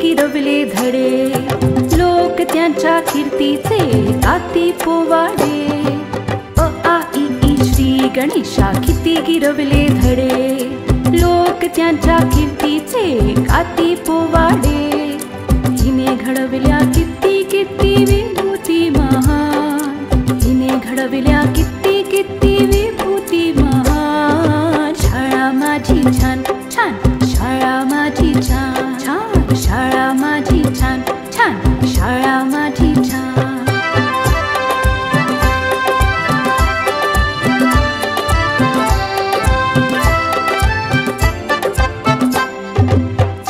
गिरवले धडे, लोक त्यांच्या कीर्तीचे गाती पोवाडे. अ आ इ ई श्री गणेशा किती गिरवले धडे, लोक त्यांच्या कीर्तीचे गाती पोवाडे. हिने घडविल्या किती किती विभूती महान, हिने घडविल्या किती किती विभूती महान. शाळा माझी छान छान, शाळा माझी छान छान, शाळा माझी छान छान, शाळा माझी छान.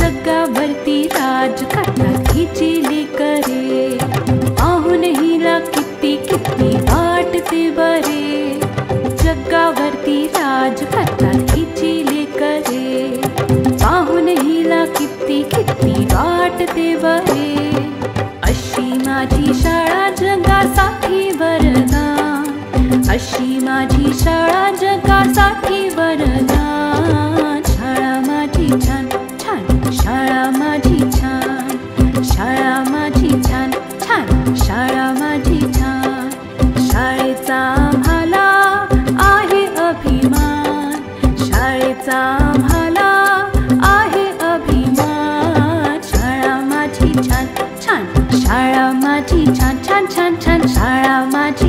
जगावरती राज करतात हिची लेकरे, पाहून हिला किती किती वाटते बरे. जगावरती राज करतात हिची लेकरे, पाहून हिला किती किती वाटते बरे. अशी माझी शाळा जगासाठी वरदान, अशी माझी शाळा जगासाठी वरदान. शाळा माझी छान छान, शाळा माझी छान, शाळा माझी छान छान, शाळा माझी छान. शाळेचा आम्हाला आहे अभिमान, शाळेचा आम्हाला आहे अभिमान. शाळा माझी छान छान, शाळा माझी छान छान छान छान, शाळा माझी